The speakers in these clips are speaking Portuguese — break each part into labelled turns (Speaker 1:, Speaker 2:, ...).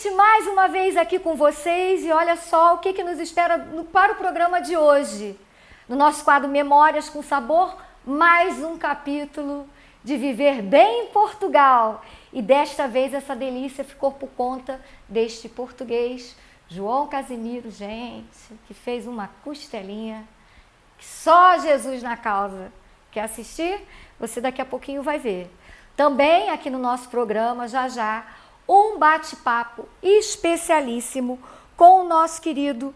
Speaker 1: gente, mais uma vez aqui com vocês e olha só o que nos espera para o programa de hoje. No nosso quadro Memórias com Sabor, mais um capítulo de Viver Bem em Portugal. E desta vez essa delícia ficou por conta deste português, João Casimiro, gente, que fez uma costelinha que só Jesus na causa. Quer assistir? Você daqui a pouquinho vai ver. Também aqui no nosso programa, já, um bate-papo especialíssimo com o nosso querido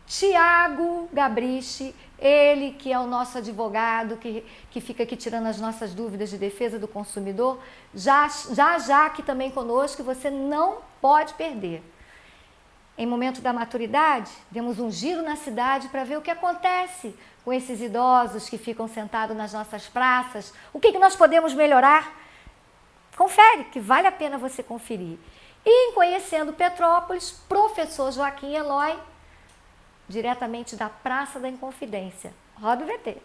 Speaker 1: Tiago Gabriche, ele que é o nosso advogado, que fica aqui tirando as nossas dúvidas de defesa do consumidor, já aqui também conosco, que você não pode perder. Em momento da maturidade, demos um giro na cidade para ver o que acontece com esses idosos que ficam sentados nas nossas praças, o que nós podemos melhorar. Confere, que vale a pena você conferir. E em Conhecendo Petrópolis, professor Joaquim Eloy, diretamente da Praça da Inconfidência. Roda o VT.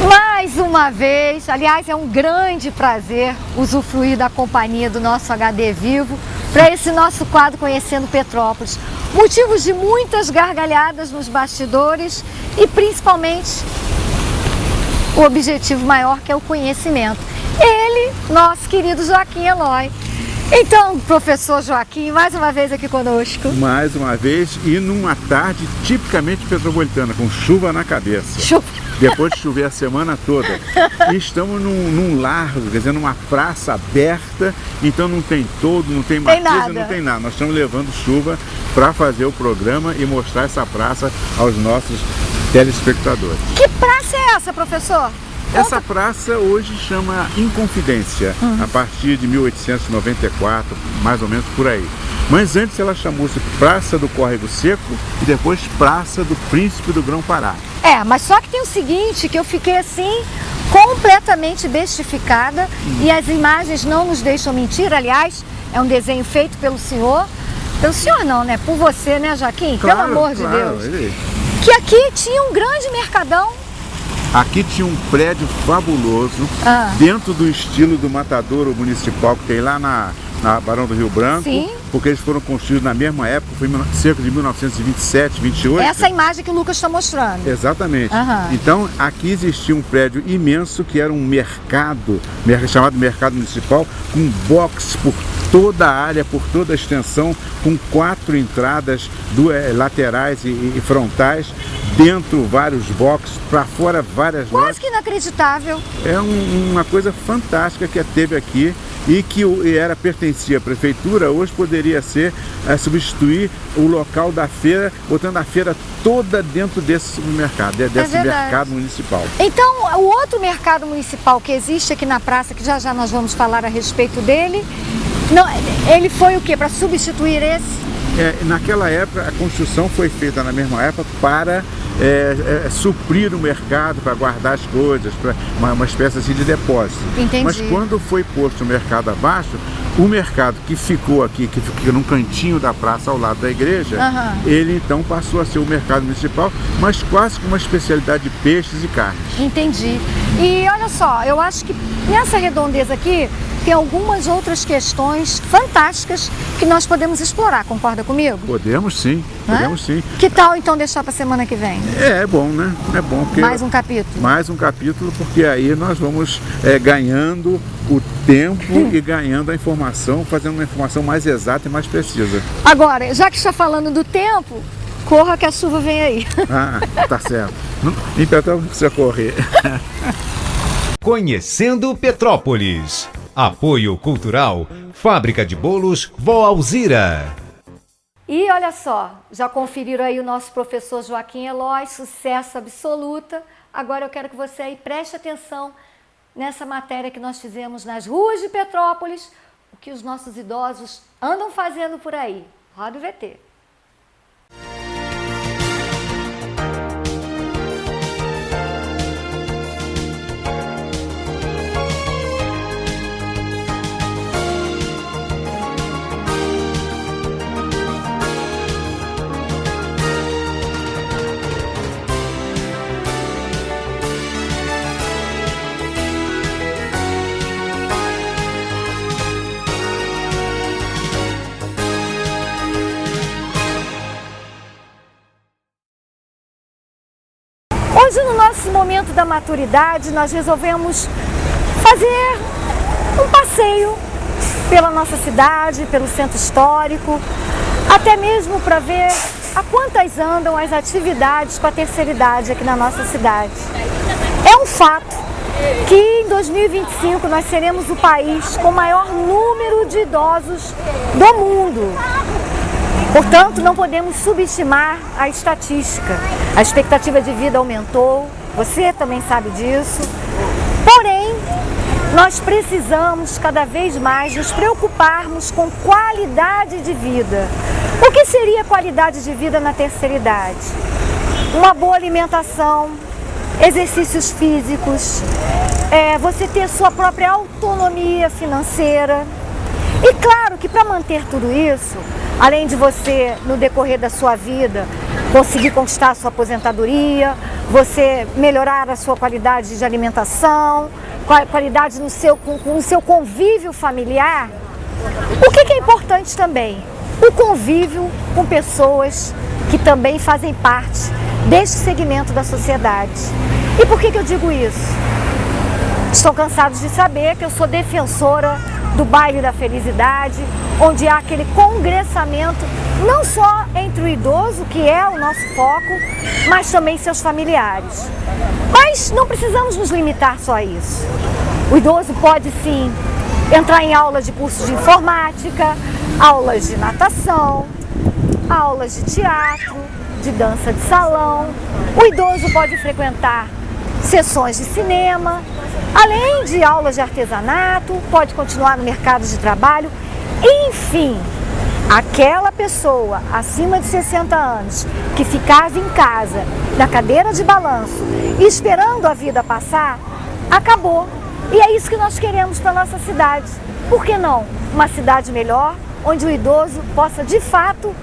Speaker 1: Mais uma vez, aliás, é um grande prazer usufruir da companhia do nosso HD Vivo para esse nosso quadro Conhecendo Petrópolis. Motivos de muitas gargalhadas nos bastidores e principalmente o objetivo maior, que é o conhecimento. Ele, nosso querido Joaquim Eloy. Então, professor Joaquim, mais uma vez aqui conosco.
Speaker 2: Mais uma vez e numa tarde tipicamente petropolitana, com chuva na cabeça. Depois de chover a semana toda. E estamos num largo, quer dizer, numa praça aberta, então não tem todo, não tem marquesa, não tem nada. Nós estamos levando chuva para fazer o programa e mostrar essa praça aos nossos telespectadores.
Speaker 1: Que praça é essa, professor?
Speaker 2: Essa praça hoje chama Inconfidência, a partir de 1894, mais ou menos por aí. Mas antes ela chamou-se Praça do Córrego Seco e depois Praça do Príncipe do Grão-Pará.
Speaker 1: Mas só que tem o seguinte, que eu fiquei assim, completamente bestificada e as imagens não nos deixam mentir. Aliás, é um desenho feito pelo senhor não, né? Por você, né, Joaquim?
Speaker 2: Claro,
Speaker 1: pelo amor de Deus.
Speaker 2: Ele...
Speaker 1: Que aqui tinha um grande mercadão.
Speaker 2: Aqui tinha um prédio fabuloso, dentro do estilo do matadouro municipal que tem lá na Barão do Rio Branco.
Speaker 1: Sim.
Speaker 2: Porque eles foram construídos na mesma época, foi cerca de 1927, 28.
Speaker 1: Essa imagem que o Lucas está mostrando.
Speaker 2: Exatamente. Então, aqui existia um prédio imenso que era um mercado, chamado Mercado Municipal, com box por toda a área, por toda a extensão, com 4 entradas laterais e frontais, dentro vários boxes, para fora várias lojas.
Speaker 1: Quase que inacreditável.
Speaker 2: É uma coisa fantástica que teve aqui e que pertencia à prefeitura, hoje poderia ser substituir o local da feira, botando a feira toda dentro desse supermercado, desse mercado municipal.
Speaker 1: Então, o outro mercado municipal que existe aqui na praça, que já nós vamos falar a respeito dele, ele foi o quê? Para substituir esse?
Speaker 2: Naquela época, a construção foi feita na mesma época para suprir o mercado, para guardar as coisas, para uma espécie assim de depósito.
Speaker 1: Entendi.
Speaker 2: Mas quando foi posto o mercado abaixo, o mercado que ficou aqui, que fica num cantinho da praça ao lado da igreja, ele então passou a ser o mercado municipal, mas quase com uma especialidade de peixes e carnes.
Speaker 1: Entendi. E olha só, eu acho que nessa redondeza aqui tem algumas outras questões fantásticas que nós podemos explorar, concorda comigo?
Speaker 2: Podemos sim, podemos sim.
Speaker 1: Que tal então deixar para a semana que vem?
Speaker 2: É bom, né? É bom porque...
Speaker 1: Mais um capítulo?
Speaker 2: Mais um capítulo, porque aí nós vamos ganhando o tempo e ganhando a informação, fazendo uma informação mais exata e mais precisa.
Speaker 1: Agora, já que está falando do tempo, corra que a chuva vem aí.
Speaker 2: Tá certo. Em Petrópolis precisa correr.
Speaker 3: Conhecendo Petrópolis. Apoio Cultural, Fábrica de Bolos Vó Alzira.
Speaker 1: E olha só, já conferiram aí o nosso professor Joaquim Eloy, sucesso absoluta. Agora eu quero que você aí preste atenção nessa matéria que nós fizemos nas ruas de Petrópolis, o que os nossos idosos andam fazendo por aí. Roda o VT. Hoje, no nosso momento da maturidade, nós resolvemos fazer um passeio pela nossa cidade, pelo centro histórico, até mesmo para ver a quantas andam as atividades com a terceira idade aqui na nossa cidade. É um fato que em 2025 nós seremos o país com o maior número de idosos do mundo. Portanto, não podemos subestimar a estatística. A expectativa de vida aumentou, você também sabe disso. Porém, nós precisamos cada vez mais nos preocuparmos com qualidade de vida. O que seria qualidade de vida na terceira idade? Uma boa alimentação, exercícios físicos, você ter sua própria autonomia financeira. E claro que para manter tudo isso, além de você, no decorrer da sua vida, conseguir conquistar a sua aposentadoria, você melhorar a sua qualidade de alimentação, qualidade no seu convívio familiar, o que é importante também? O convívio com pessoas que também fazem parte deste segmento da sociedade. E por que eu digo isso? Estão cansados de saber que eu sou defensora do baile da felicidade, onde há aquele congressamento não só entre o idoso, que é o nosso foco, mas também seus familiares. Mas não precisamos nos limitar só a isso. O idoso pode sim entrar em aulas de cursos de informática, aulas de natação, aulas de teatro, de dança de salão. O idoso pode frequentar sessões de cinema, além de aulas de artesanato, pode continuar no mercado de trabalho. Enfim, aquela pessoa acima de 60 anos que ficava em casa, na cadeira de balanço, esperando a vida passar, acabou. E é isso que nós queremos para a nossa cidade. Por que não? Uma cidade melhor, onde o idoso possa, de fato,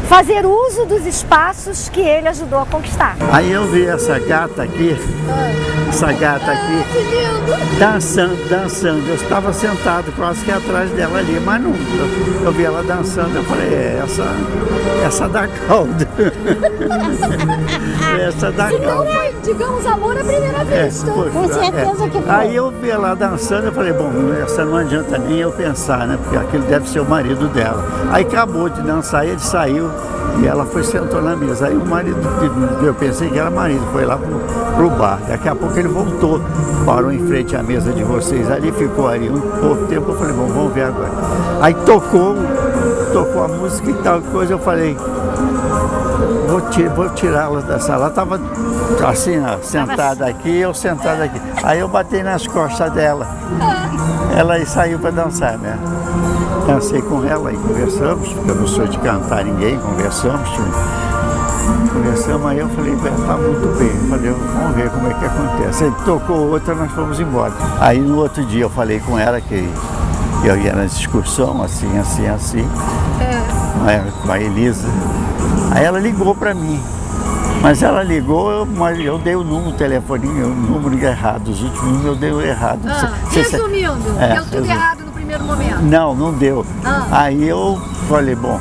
Speaker 1: fazer uso dos espaços que ele ajudou a conquistar.
Speaker 4: Aí eu vi essa gata aqui, dançando. Eu estava sentado quase que atrás dela ali, mas não, eu vi ela dançando, eu falei, essa dá caldo. Essa dá caldo.
Speaker 1: Não foi, digamos, amor à primeira vista. Com certeza que foi.
Speaker 4: Aí eu vi ela dançando, eu falei, bom, essa não adianta nem eu pensar, né? Porque aquele deve ser o marido dela. Aí acabou de dançar, ele saiu e ela sentou na mesa. Aí o marido, eu pensei que era marido, foi lá pro bar. Daqui a pouco ele voltou, parou em frente à mesa de vocês ali, ficou ali um pouco tempo. Eu falei, bom, vamos ver agora. Aí tocou a música e tal coisa, eu falei, vou tirá-la da sala. Ela estava assim, ó, sentada aqui, eu sentado aqui. Aí eu bati nas costas dela. Ela saiu para dançar, né? Dancei com ela e conversamos, porque eu não sou de cantar ninguém, conversamos, aí eu falei, tá muito bem, eu falei, vamos ver como é que acontece. Ele tocou outra, nós fomos embora. Aí no outro dia eu falei com ela que eu ia na excursão, assim, com a Elisa. Aí ela ligou para mim, mas ela ligou, mas eu dei o telefoninho, o número errado, os últimos números eu dei errado.
Speaker 1: Resumindo, deu tudo errado no primeiro momento.
Speaker 4: Não deu. Aí eu falei, bom,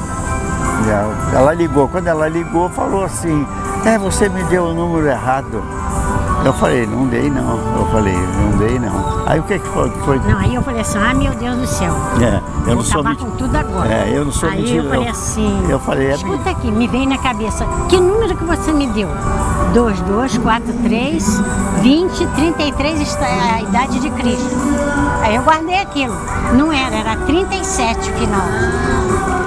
Speaker 4: ela ligou. Quando ela ligou, falou assim, você me deu o número errado. Eu falei, não dei não. Aí o que foi?
Speaker 5: Não, aí eu falei assim, meu Deus do céu.
Speaker 4: Eu não sou
Speaker 5: acabar com tudo agora.
Speaker 4: Eu não sou
Speaker 5: aí
Speaker 4: mentiroso.
Speaker 5: Eu falei assim,
Speaker 4: eu falei,
Speaker 5: escuta aqui, me veio na cabeça, que número que você me deu? 2243 20 33, a idade de Cristo. Aí eu guardei aquilo. Não era 37 o final.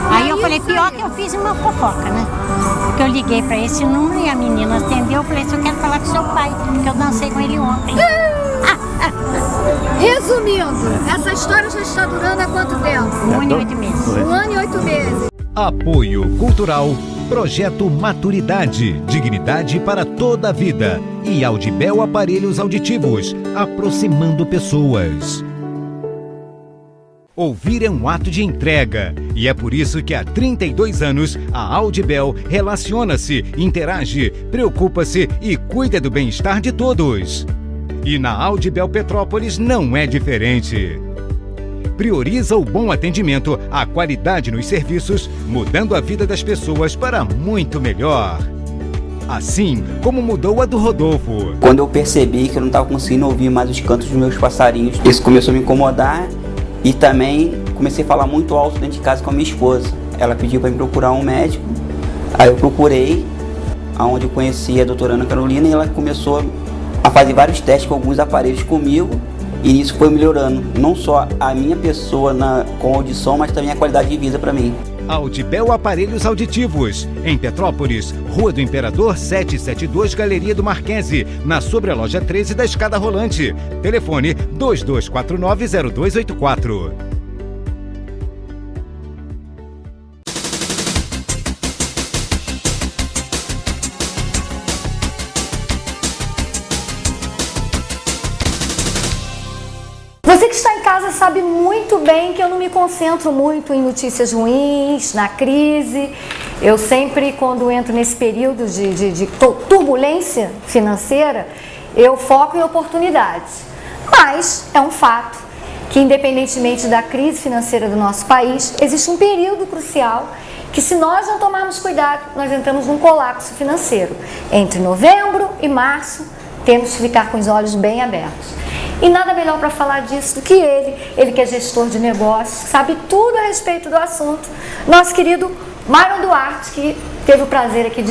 Speaker 5: Aí eu falei, pior que eu fiz uma fofoca, né? Porque eu liguei pra esse número e a menina atendeu. Eu falei, eu quero falar com seu pai, porque eu dancei com ele ontem.
Speaker 1: Resumindo, essa história já está durando há quanto tempo?
Speaker 5: 1 ano e 8 meses.
Speaker 1: 1 ano e 8 meses.
Speaker 3: Apoio Cultural, Projeto Maturidade, Dignidade para toda a vida e Audibel Aparelhos Auditivos, aproximando pessoas. Ouvir é um ato de entrega e é por isso que há 32 anos a Audibel relaciona-se, interage, preocupa-se e cuida do bem-estar de todos. E na Audibel Petrópolis não é diferente. Prioriza o bom atendimento, a qualidade nos serviços, mudando a vida das pessoas para muito melhor. assim como mudou a do Rodolfo.
Speaker 6: Quando eu percebi que eu não estava conseguindo ouvir mais os cantos dos meus passarinhos, isso começou a me incomodar e também comecei a falar muito alto dentro de casa com a minha esposa. Ela pediu para me procurar um médico, aí eu procurei, onde eu conheci a doutora Ana Carolina, e ela começou a fazer vários testes com alguns aparelhos comigo, e isso foi melhorando, não só a minha pessoa com audição, mas também a qualidade de vida para mim.
Speaker 3: Audibel Aparelhos Auditivos, em Petrópolis, Rua do Imperador 772, Galeria do Marquese, na sobreloja 13 da Escada Rolante. Telefone 2249-0284.
Speaker 1: Você que está em casa sabe muito bem que eu não me concentro muito em notícias ruins, na crise. Eu sempre, quando entro nesse período de turbulência financeira, eu foco em oportunidades. Mas é um fato que, independentemente da crise financeira do nosso país, existe um período crucial que, se nós não tomarmos cuidado, nós entramos num colapso financeiro. Entre novembro e março, temos que ficar com os olhos bem abertos. E nada melhor para falar disso do que ele que é gestor de negócios, sabe tudo a respeito do assunto, nosso querido Myron Duarte, que teve o prazer aqui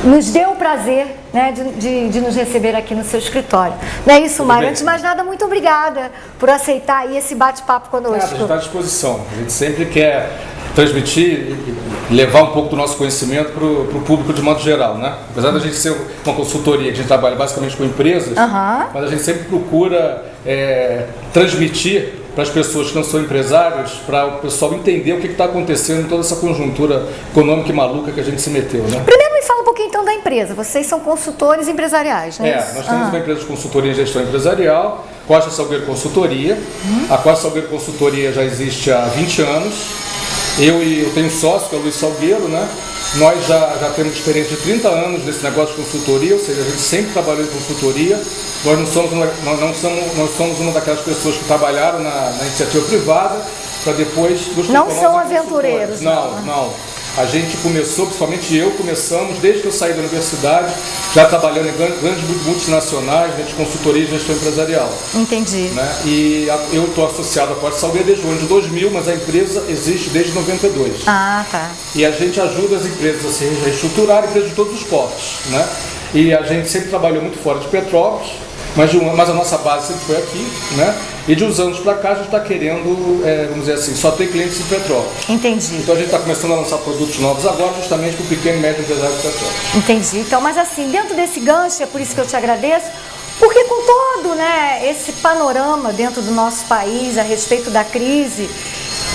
Speaker 1: nos deu o prazer, né, de nos receber aqui no seu escritório. Não é isso, Myron? Antes de mais nada, muito obrigada por aceitar aí esse bate-papo conosco.
Speaker 7: A gente está à disposição. A gente sempre quer transmitir e levar um pouco do nosso conhecimento para o público de modo geral, né? Apesar da gente ser uma consultoria, que a gente trabalha basicamente com empresas, mas a gente sempre procura transmitir para as pessoas que não são empresários, para o pessoal entender o que está acontecendo em toda essa conjuntura econômica e maluca que a gente se meteu, né?
Speaker 1: Primeiro me fala um pouquinho então da empresa. Vocês são consultores empresariais, não é isso?
Speaker 7: Nós temos uma empresa de consultoria em gestão empresarial, Costa Salgueiro Consultoria. A Costa Salgueiro Consultoria já existe há 20 anos. Eu tenho um sócio, que é o Luiz Salgueiro, né? Nós já temos experiência de 30 anos nesse negócio de consultoria, ou seja, a gente sempre trabalhou em consultoria. Nós não somos uma daquelas pessoas que trabalharam na iniciativa privada para depois...
Speaker 1: Não são aventureiros.
Speaker 7: Não. A gente começou, principalmente começamos desde que eu saí da universidade, já trabalhando em grandes multinacionais, de consultoria e gestão empresarial.
Speaker 1: Entendi.
Speaker 7: Né? E eu estou associado à Costa Salgueiro desde o ano de 2000, mas a empresa existe desde 92.
Speaker 1: Ah, tá.
Speaker 7: E a gente ajuda as empresas a se reestruturar, empresas de todos os portos, né? E a gente sempre trabalhou muito fora de Petrópolis, mas a nossa base sempre foi aqui, né? E de uns anos para cá a gente está querendo, vamos dizer assim, só ter clientes em Petrópolis.
Speaker 1: Entendi.
Speaker 7: Então a gente está começando a lançar produtos novos agora, justamente para o pequeno e médio empresário de Petrópolis.
Speaker 1: Entendi. Então, mas assim, dentro desse gancho, é por isso que eu te agradeço, porque com todo, né, esse panorama dentro do nosso país a respeito da crise,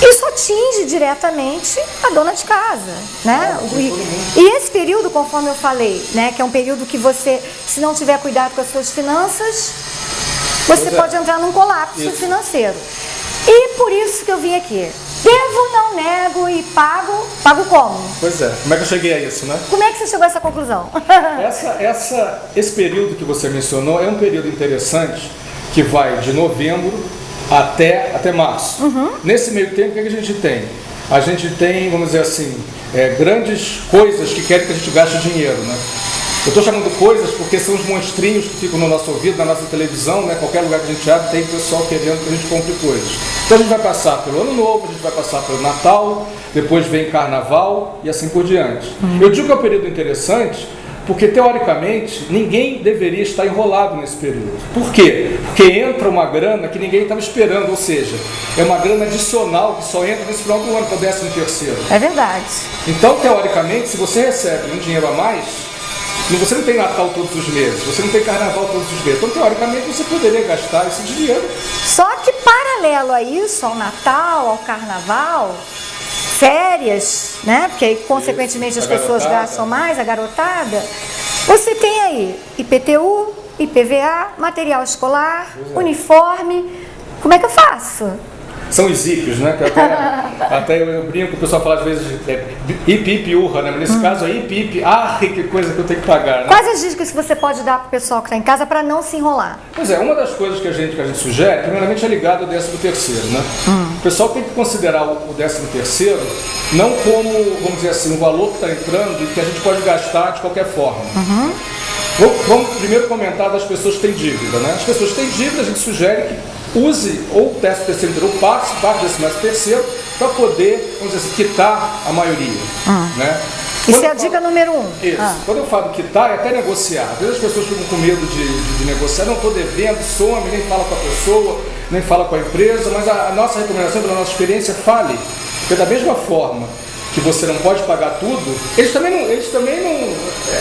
Speaker 1: isso atinge diretamente a dona de casa, né? E esse período, conforme eu falei, né, que é um período que você, se não tiver cuidado com as suas finanças, você pode entrar num colapso financeiro. E por isso que eu vim aqui. Devo, não nego e pago como?
Speaker 7: Pois é, como é que eu cheguei a isso, né?
Speaker 1: Como é que você chegou a essa conclusão?
Speaker 7: Esse período que você mencionou é um período interessante que vai de novembro até março. Nesse meio tempo, o que a gente tem? A gente tem, vamos dizer assim, grandes coisas que querem que a gente gaste dinheiro, né? Eu estou chamando coisas porque são os monstrinhos que ficam no nosso ouvido, na nossa televisão, né? Qualquer lugar que a gente abre tem pessoal querendo que a gente compre coisas. Então a gente vai passar pelo Ano Novo, a gente vai passar pelo Natal, depois vem Carnaval e assim por diante. Eu digo que é um período interessante porque, teoricamente, ninguém deveria estar enrolado nesse período. Por quê? Porque entra uma grana que ninguém estava esperando, ou seja, é uma grana adicional que só entra nesse final do ano, para o 13º.
Speaker 1: É verdade.
Speaker 7: Então, teoricamente, se você recebe um dinheiro a mais, você não tem Natal todos os meses, você não tem Carnaval todos os meses. Então, teoricamente, você poderia gastar esse dinheiro.
Speaker 1: Só que, paralelo a isso, ao Natal, ao Carnaval, férias, né? Porque aí, consequentemente, as pessoas gastam mais, a garotada. Você tem aí IPTU, IPVA, material escolar, uniforme. Como é que eu faço?
Speaker 7: São os ípios, né? Que até eu brinco, o pessoal fala às vezes ip, urra, né? Mas nesse caso é ip, que coisa que eu tenho que pagar, né?
Speaker 1: Quais as dicas que você pode dar para o pessoal que está em casa para não se enrolar?
Speaker 7: Pois é, uma das coisas que a gente sugere, primeiramente, é ligado ao 13º, né? O pessoal tem que considerar o 13º não como, vamos dizer assim, um valor que está entrando e que a gente pode gastar de qualquer forma. Vamos primeiro comentar das pessoas que têm dívida, né? As pessoas que têm dívida, a gente sugere que use ou o 13º ou parte desse 13º para poder, vamos dizer assim, quitar a maioria, né?
Speaker 1: Isso é a dica número 1.
Speaker 7: Isso. Quando eu falo quitar, é até negociar. Às vezes as pessoas ficam com medo de negociar, não estou devendo, some, nem fala com a pessoa, nem fala com a empresa, mas a nossa recomendação, pela nossa experiência, fale. Porque da mesma forma que você não pode pagar tudo, eles também não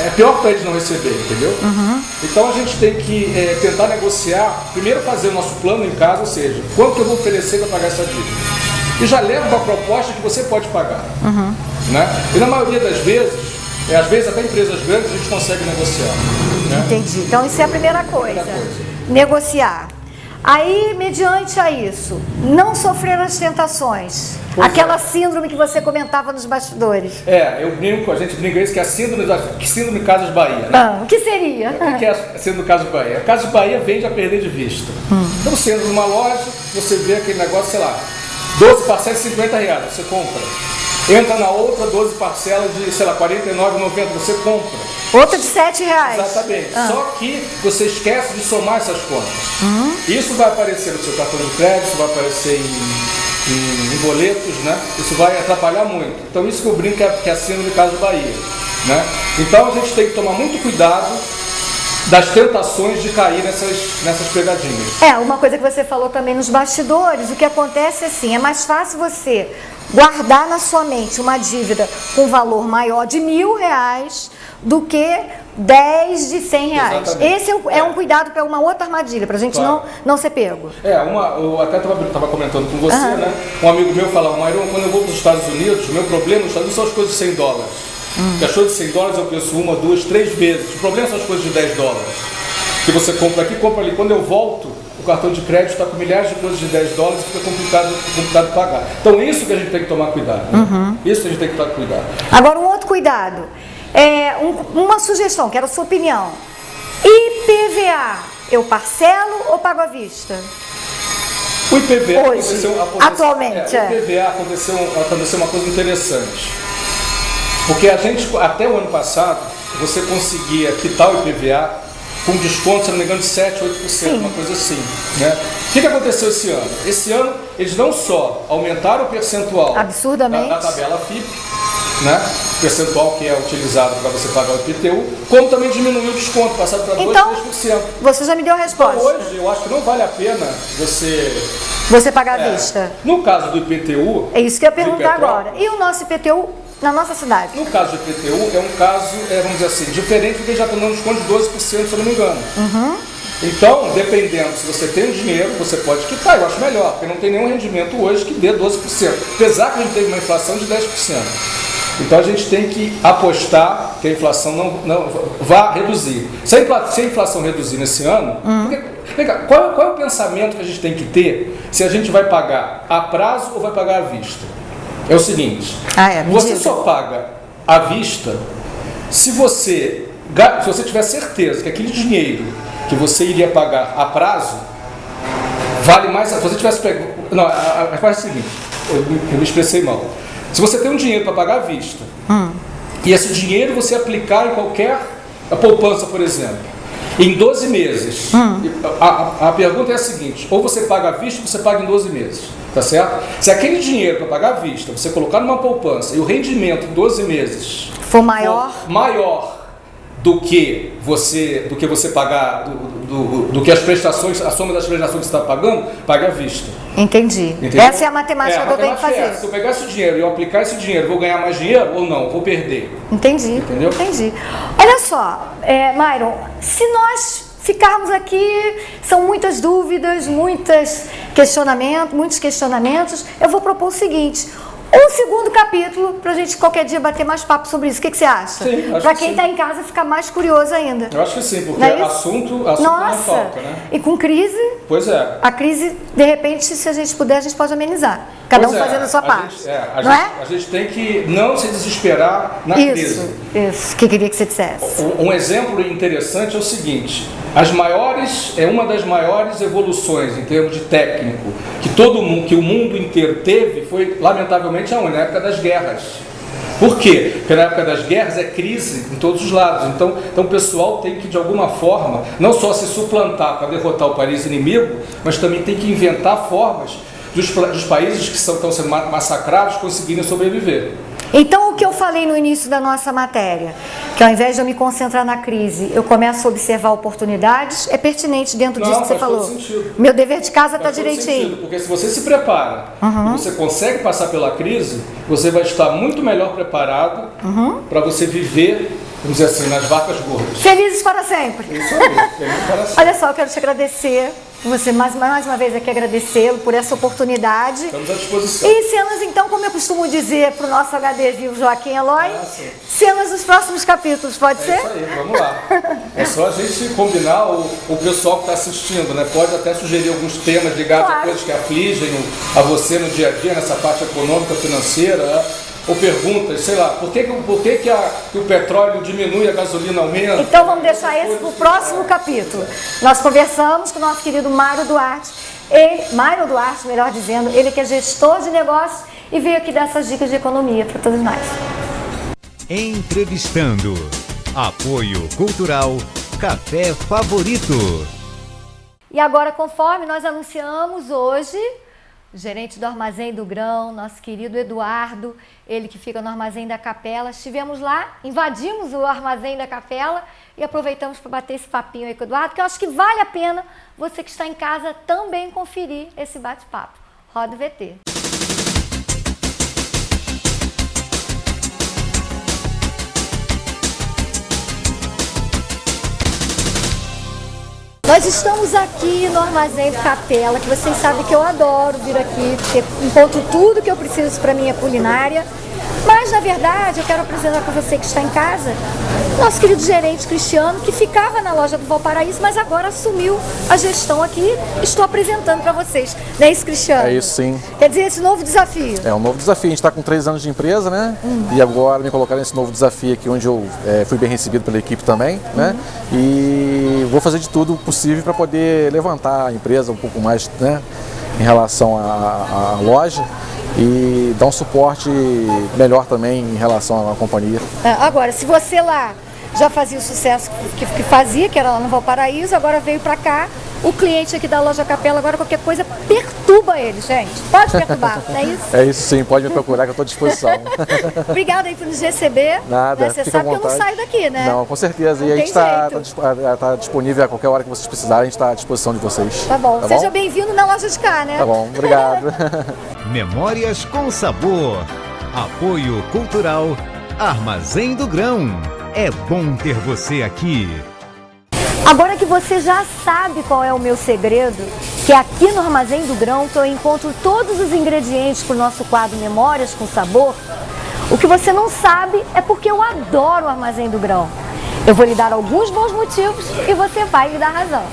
Speaker 7: é pior para eles não receber, entendeu? Então a gente tem que tentar negociar, primeiro fazer o nosso plano em casa, ou seja, quanto que eu vou oferecer para pagar essa dívida. E já leva uma proposta que você pode pagar. Né? E na maioria das vezes, às vezes até empresas grandes, a gente consegue negociar. Né?
Speaker 1: Entendi. Então isso é a primeira coisa. Negociar. Aí, mediante a isso, não sofrer as tentações. Aquela síndrome que você comentava nos bastidores.
Speaker 7: Eu brinco, a gente brinca isso, que é a síndrome Casas Bahia. Né?
Speaker 1: O que seria?
Speaker 7: O que é a síndrome Casas Bahia? A Casas Bahia vende a perder de vista. Então você entra numa loja, você vê aquele negócio, sei lá, 12 parcelas de R$50, você compra. Entra na outra, 12 parcelas de, sei lá, R$49,90, você compra.
Speaker 1: Outra de R$7.
Speaker 7: Exatamente. Só que você esquece de somar essas contas. Isso vai aparecer no seu cartão de crédito, isso vai aparecer em boletos, né? Isso vai atrapalhar muito. Então isso que eu brinco que é a síndrome Casas Bahia. Né? Então a gente tem que tomar muito cuidado das tentações de cair nessas pegadinhas.
Speaker 1: Uma coisa que você falou também nos bastidores, o que acontece é assim, é mais fácil você guardar na sua mente uma dívida com valor maior de R$1.000 do que 10 de R$100.
Speaker 7: Exatamente.
Speaker 1: Esse é um cuidado para uma outra armadilha, para a gente não ser pego.
Speaker 7: Eu até estava comentando com você, né? Um amigo meu falava, Mayron, quando eu vou para os Estados Unidos, meu problema nos Estados Unidos são as coisas de $100. Que a show de $100 eu penso 1, 2, 3 vezes. O problema são as coisas de $10. Que você compra aqui, compra ali. Quando eu volto, o cartão de crédito está com milhares de coisas de $10 e fica complicado pagar. Então isso que a gente tem que tomar cuidado. Né? Isso que a gente tem que tomar cuidado.
Speaker 1: Agora um outro cuidado. Uma sugestão, quero a sua opinião. IPVA, eu parcelo ou pago à vista?
Speaker 7: O IPVA
Speaker 1: hoje, atualmente.
Speaker 7: O IPVA aconteceu uma coisa interessante. Porque a gente, até o ano passado, você conseguia quitar o IPVA com desconto, se não me engano, de 7, 8%, uma coisa assim. Né? O que aconteceu esse ano? Esse ano, eles não só aumentaram o percentual
Speaker 1: absurdamente
Speaker 7: da tabela FIP, né? O percentual que é utilizado para você pagar o IPTU, como também diminuiu o desconto, passado para 2%, 3%.
Speaker 1: Você já me deu a resposta.
Speaker 7: Então, hoje, eu acho que não vale a pena
Speaker 1: você pagar à vista.
Speaker 7: No caso do IPTU...
Speaker 1: É isso que eu ia perguntar agora. E o nosso IPTU na nossa cidade?
Speaker 7: No caso do IPTU, é um caso, vamos dizer assim, diferente, porque já estão dando desconto de 12%, se eu não me engano. Então, dependendo, se você tem dinheiro, você pode quitar, eu acho melhor, porque não tem nenhum rendimento hoje que dê 12%, apesar que a gente teve uma inflação de 10%. Então a gente tem que apostar que a inflação não vá reduzir. Se a inflação reduzir nesse ano, qual é o pensamento que a gente tem que ter se a gente vai pagar a prazo ou vai pagar à vista? É o seguinte, você só paga à vista se você tiver certeza que aquele dinheiro que você iria pagar a prazo vale mais. Se você tivesse pego. Não, faz o seguinte, eu me expressei mal. Se você tem um dinheiro para pagar à vista e esse dinheiro você aplicar em qualquer poupança, por exemplo, em 12 meses, a pergunta é a seguinte: ou você paga à vista ou você paga em 12 meses. Tá certo? Se aquele dinheiro para pagar à vista você colocar numa poupança e o rendimento em 12 meses
Speaker 1: for maior
Speaker 7: do que você pagar, do que as prestações, a soma das prestações que você está pagando, paga à vista.
Speaker 1: Entendi.
Speaker 7: Entendeu?
Speaker 1: Essa é a matemática que eu tenho que fazer.
Speaker 7: Se eu pegar esse dinheiro e eu aplicar esse dinheiro, vou ganhar mais dinheiro ou não? Vou perder.
Speaker 1: Entendi.
Speaker 7: Entendeu?
Speaker 1: Entendi. Olha só, Mayron, se nós ficarmos aqui, são muitas dúvidas, muitos questionamentos, eu vou propor o seguinte: um segundo capítulo para a gente qualquer dia bater mais papo sobre isso. O que você acha?
Speaker 7: Sim, acho
Speaker 1: Para
Speaker 7: que
Speaker 1: quem
Speaker 7: sim.
Speaker 1: está em casa ficar mais curioso ainda.
Speaker 7: Eu acho que sim, porque
Speaker 1: Não é isso?
Speaker 7: assunto
Speaker 1: Nossa,
Speaker 7: não falta, né?
Speaker 1: e com crise,
Speaker 7: Pois é.
Speaker 1: a crise, de repente, se a gente puder, a gente pode amenizar. Cada um
Speaker 7: Pois é,
Speaker 1: fazendo a sua parte. Não é?
Speaker 7: A gente tem que não se desesperar na crise.
Speaker 1: Isso. Que queria que você dissesse.
Speaker 7: Um exemplo interessante é o seguinte: uma das maiores evoluções em termos de técnico que o mundo inteiro teve foi, lamentavelmente, na época das guerras. Por quê? Porque na época das guerras é crise em todos os lados. Então o pessoal tem que, de alguma forma, não só se suplantar para derrotar o país inimigo, mas também tem que inventar formas dos países que estão sendo massacrados conseguirem sobreviver.
Speaker 1: Então, o que eu falei no início da nossa matéria, que ao invés de eu me concentrar na crise, eu começo a observar oportunidades, é pertinente dentro disso que você falou.
Speaker 7: Faz todo sentido.
Speaker 1: Meu dever de casa está
Speaker 7: Faz todo
Speaker 1: direitinho.
Speaker 7: sentido, porque se você se prepara e você consegue passar pela crise, você vai estar muito melhor preparado para você viver, vamos dizer assim, nas vacas gordas.
Speaker 1: Felizes para sempre.
Speaker 7: Isso aí, feliz para sempre.
Speaker 1: Olha só, eu quero te agradecer. Você mais uma vez aqui agradecê-lo por essa oportunidade.
Speaker 7: Estamos à disposição.
Speaker 1: E cenas, então, como eu costumo dizer para o nosso HD vivo Joaquim Eloy, cenas dos próximos capítulos, pode ser?
Speaker 7: É isso aí, vamos lá. É só a gente combinar, o pessoal que está assistindo, né? Pode até sugerir alguns temas ligados a coisas que afligem a você no dia a dia, nessa parte econômica, financeira, ou perguntas, sei lá, por que o petróleo diminui, a gasolina aumenta?
Speaker 1: Então vamos deixar esse para o próximo capítulo. Nós conversamos com o nosso querido Mário Duarte, melhor dizendo, ele que é gestor de negócios e veio aqui dar essas dicas de economia para todos nós.
Speaker 3: Entrevistando. Apoio Cultural Café Favorito.
Speaker 1: E agora, conforme nós anunciamos hoje, o gerente do Armazém do Grão, nosso querido Eduardo, ele que fica no Armazém da Capela. Estivemos lá, invadimos o Armazém da Capela e aproveitamos para bater esse papinho aí com o Eduardo, que eu acho que vale a pena você que está em casa também conferir esse bate-papo. Roda o VT. Nós estamos aqui no Armazém do Capela, que vocês sabem que eu adoro vir aqui, porque encontro tudo que eu preciso para minha culinária. Mas, na verdade, eu quero apresentar para você que está em casa, nosso querido gerente Cristiano, que ficava na loja do Valparaíso, mas agora assumiu a gestão aqui. Estou apresentando para vocês. Não é isso, Cristiano?
Speaker 8: É isso, sim.
Speaker 1: Quer dizer, esse novo desafio.
Speaker 8: É um novo desafio. A gente está com 3 anos de empresa, né? E agora me colocaram nesse novo desafio aqui, onde eu fui bem recebido pela equipe também, né? E vou fazer de tudo possível para poder levantar a empresa um pouco mais, né? Em relação à loja. E dar um suporte melhor também em relação à companhia.
Speaker 1: Agora, se você lá já fazia o sucesso que fazia, que era lá no Valparaíso, agora veio para cá, o cliente aqui da loja Capela, agora qualquer coisa perturba ele, gente. Pode perturbar, não é isso?
Speaker 8: É isso sim, pode me procurar que eu estou à disposição.
Speaker 1: Obrigada aí por nos receber.
Speaker 8: Nada,
Speaker 1: né? Você sabe que eu não saio daqui, né?
Speaker 8: Não, com certeza.
Speaker 1: Não
Speaker 8: e a gente está disponível a qualquer hora que vocês precisarem, a gente está à disposição de vocês.
Speaker 1: Tá bom. Seja bem-vindo na loja de cá, né?
Speaker 8: Tá bom, obrigado.
Speaker 3: Memórias com Sabor. Apoio Cultural Armazém do Grão. É bom ter você aqui.
Speaker 1: Agora que você já sabe qual é o meu segredo, que é aqui no Armazém do Grão que eu encontro todos os ingredientes para o nosso quadro Memórias com Sabor, o que você não sabe é porque eu adoro o Armazém do Grão. Eu vou lhe dar alguns bons motivos e você vai me dar razão.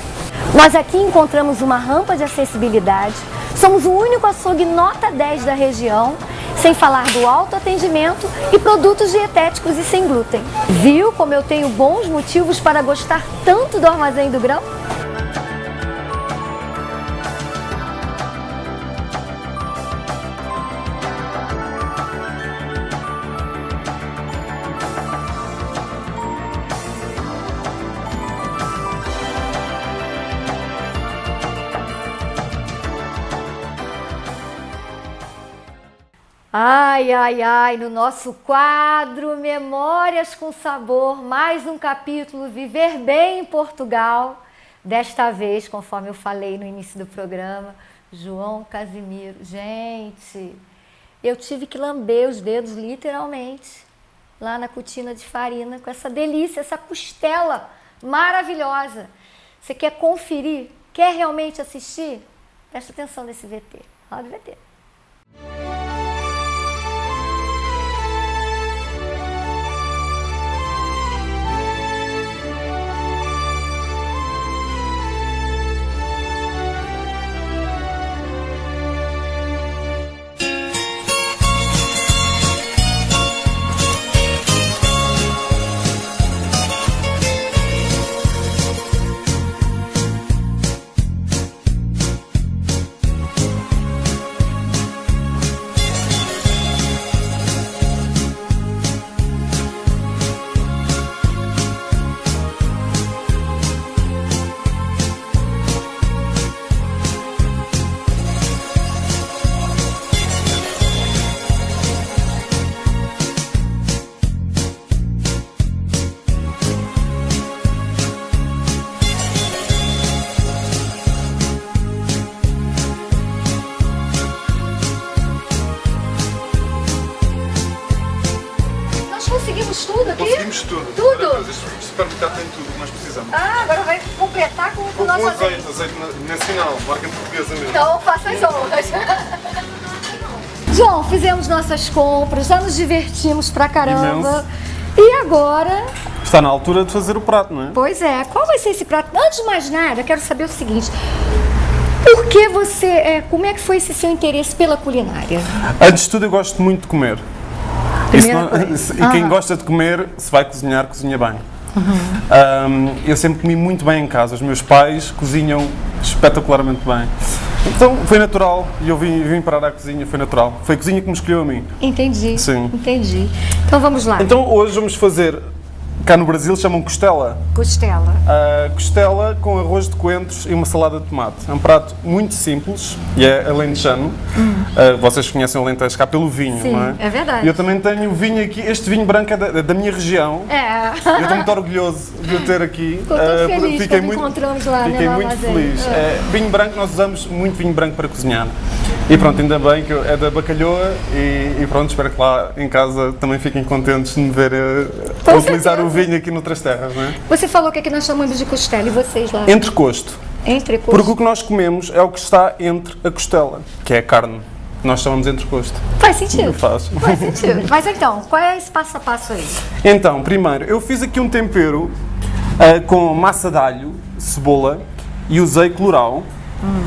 Speaker 1: Nós aqui encontramos uma rampa de acessibilidade, somos o único açougue nota 10 da região, sem falar do autoatendimento e produtos dietéticos e sem glúten. Viu como eu tenho bons motivos para gostar tanto do Armazém do Grão? Ai, ai, ai, no nosso quadro Memórias com Sabor, mais um capítulo Viver Bem em Portugal. Desta vez, conforme eu falei no início do programa, João Casimiro. Gente, eu tive que lamber os dedos literalmente lá na Cutina de Farina com essa delícia, essa costela maravilhosa. Você quer conferir? Quer realmente assistir? Presta atenção nesse VT. Roda o VT. tudo aqui?
Speaker 2: Conseguimos tudo.
Speaker 1: Tudo?
Speaker 2: Este supermercado tem tudo que nós precisamos.
Speaker 1: Ah, agora vai completar com o nosso azeite.
Speaker 2: Azeite nacional, marca portuguesa mesmo.
Speaker 1: Então, faça as honras. João, fizemos nossas compras, já nos divertimos pra caramba.
Speaker 9: Imenso.
Speaker 1: E agora,
Speaker 9: Está na altura de fazer o prato, não é?
Speaker 1: pois é, qual vai ser esse prato? Antes de mais nada, quero saber o seguinte. Por que você, como é que foi esse seu interesse pela culinária?
Speaker 9: Antes de tudo, eu gosto muito de comer.
Speaker 1: Primeira coisa.
Speaker 9: E quem gosta de comer, se vai cozinhar, cozinha bem. Eu sempre comi muito bem em casa. Os meus pais cozinham espetacularmente bem. Então foi natural e eu vim parar à cozinha, foi natural. Foi a cozinha que me escolheu a mim.
Speaker 1: Entendi.
Speaker 9: Sim.
Speaker 1: Entendi. Então vamos lá.
Speaker 9: Então hoje vamos fazer, cá no Brasil chamam costela.
Speaker 1: Costela.
Speaker 9: Costela com arroz de coentros e uma salada de tomate. É um prato muito simples e é alentejano. Vocês conhecem o Alentejo cá pelo vinho,
Speaker 1: Sim,
Speaker 9: não é?
Speaker 1: é verdade.
Speaker 9: E eu também tenho vinho aqui. Este vinho branco é da minha região.
Speaker 1: É.
Speaker 9: Eu estou muito orgulhoso de o ter aqui.
Speaker 1: Ficou todo feliz quando encontramos lá,
Speaker 9: Fiquei
Speaker 1: né, no
Speaker 9: muito
Speaker 1: armazém.
Speaker 9: feliz. Vinho branco, nós usamos muito vinho branco para cozinhar. E pronto, ainda bem que é da bacalhoa e pronto, espero que lá em casa também fiquem contentes de me ver a utilizar o vinho aqui noutras terras, não é?
Speaker 1: Você falou que aqui nós chamamos de costela e vocês lá?
Speaker 9: Entrecosto.
Speaker 1: Entrecosto.
Speaker 9: Porque o que nós comemos é o que está entre a costela, que é a carne. Nós chamamos entrecosto.
Speaker 1: Faz sentido.
Speaker 9: Faz.
Speaker 1: Faz sentido. Mas então, qual é esse passo a passo aí?
Speaker 9: Então, primeiro, eu fiz aqui um tempero com massa de alho, cebola e usei colorau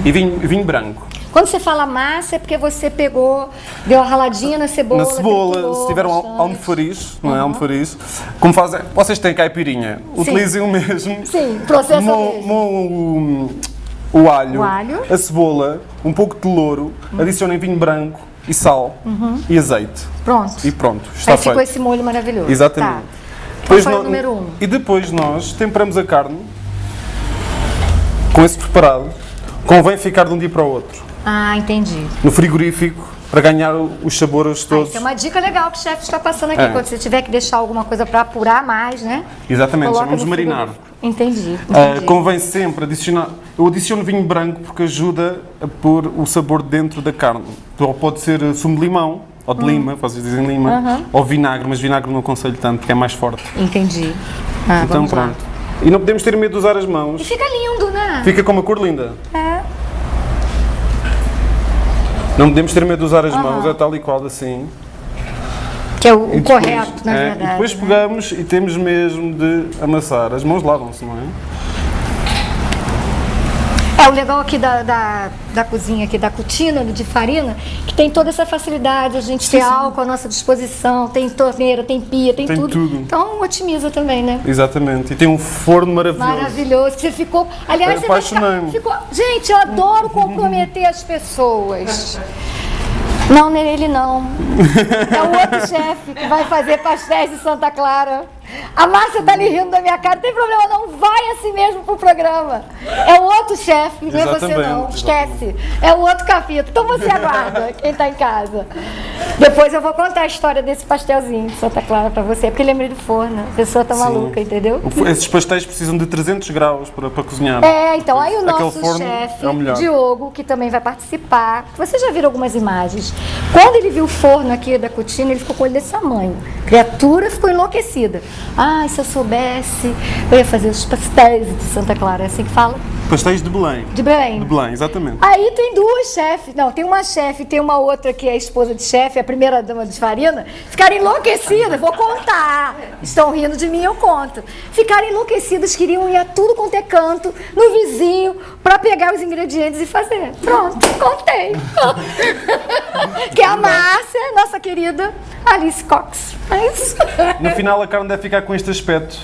Speaker 9: e vinho branco.
Speaker 1: Quando você fala massa é porque você pegou, deu uma raladinha na cebola.
Speaker 9: Na cebola,
Speaker 1: triturou
Speaker 9: se tiver um
Speaker 1: bastante.
Speaker 9: almofariz, não é almofariz, como fazem, vocês têm caipirinha, utilizem o mesmo.
Speaker 1: Sim, processo mesmo.
Speaker 9: Moam o alho,
Speaker 1: O alho.
Speaker 9: a cebola, um pouco de louro, adicionem vinho branco e sal e azeite.
Speaker 1: Pronto.
Speaker 9: E pronto, está
Speaker 1: Aí
Speaker 9: feito.
Speaker 1: ficou esse molho maravilhoso.
Speaker 9: Exatamente.
Speaker 1: Tá.
Speaker 9: Depois
Speaker 1: Qual foi o
Speaker 9: nó-
Speaker 1: número 1?
Speaker 9: E depois nós temperamos a carne com esse preparado. Convém ficar de um dia para o outro.
Speaker 1: Ah, entendi.
Speaker 9: No frigorífico, para ganhar os sabores todos.
Speaker 1: Isso é uma dica legal que o chefe está passando aqui.
Speaker 9: É.
Speaker 1: Quando você tiver que deixar alguma coisa para apurar mais, né?
Speaker 9: Exatamente,
Speaker 1: Coloca
Speaker 9: chamamos
Speaker 1: no
Speaker 9: marinar.
Speaker 1: frigorífico. Entendi.
Speaker 9: Convém sempre adicionar. Eu adiciono vinho branco porque ajuda a pôr o sabor dentro da carne. Então, pode ser sumo de limão, ou de lima, vocês dizem lima, ou vinagre, mas vinagre não aconselho tanto porque é mais forte.
Speaker 1: Entendi. Ah,
Speaker 9: Então
Speaker 1: vamos lá.
Speaker 9: pronto. E não podemos ter medo de usar as
Speaker 1: E
Speaker 9: mãos.
Speaker 1: fica lindo, né?
Speaker 9: Fica com uma cor linda.
Speaker 1: É.
Speaker 9: Não podemos ter medo de usar as mãos, é tal e qual assim.
Speaker 1: Que é o
Speaker 9: E depois-
Speaker 1: correto, na verdade.
Speaker 9: E depois
Speaker 1: né?
Speaker 9: pegamos e temos mesmo de amassar. As mãos lavam-se, não é?
Speaker 1: É, o legal aqui da cozinha, aqui da Cucina, de Farina, que tem toda essa facilidade, a gente tem álcool à nossa disposição, tem torneira, tem pia, tem tudo. Então otimiza também, né?
Speaker 9: Exatamente. E tem um forno maravilhoso.
Speaker 1: Maravilhoso, que você ficou... Aliás,
Speaker 9: Eu
Speaker 1: você vai ficar...
Speaker 9: apaixonei-me.
Speaker 1: Gente, eu adoro comprometer as pessoas. Não, ele não. É o outro chefe que vai fazer pastéis de Santa Clara. A Márcia tá ali rindo da minha cara, não tem problema não, vai assim mesmo pro programa. É o outro chefe, não é você não,
Speaker 9: Exatamente,
Speaker 1: esquece. É o outro capítulo, então você aguarda, quem tá em casa. Depois eu vou contar a história desse pastelzinho de Santa Clara pra você, porque lembrei do forno, a pessoa tá maluca, entendeu?
Speaker 9: Esses pastéis precisam de 300 graus para cozinhar.
Speaker 1: É, então, aí o
Speaker 9: Aquele
Speaker 1: nosso
Speaker 9: forno
Speaker 1: chefe,
Speaker 9: é o melhor.
Speaker 1: Diogo, que também vai participar, vocês já viram algumas imagens. Quando ele viu o forno aqui da Cucina, ele ficou com ele desse tamanho. A criatura ficou enlouquecida. Ah, se eu soubesse, eu ia fazer os pastéis de Santa Clara, é assim que fala?
Speaker 9: Pastéis de Belém.
Speaker 1: De Belém.
Speaker 9: De Belém, exatamente.
Speaker 1: Aí tem duas chefes, não, tem uma chefe e tem uma outra que é a esposa de chefe, a primeira dama de Farina, ficaram enlouquecidas, vou contar, estão rindo de mim, eu conto. Ficaram enlouquecidas, queriam ir a tudo quanto é canto, no vizinho, para pegar os ingredientes e fazer. Pronto, contei. Que é a Márcia, nossa querida Alice Cox. É isso.
Speaker 9: No final a carne deve ficar com este aspecto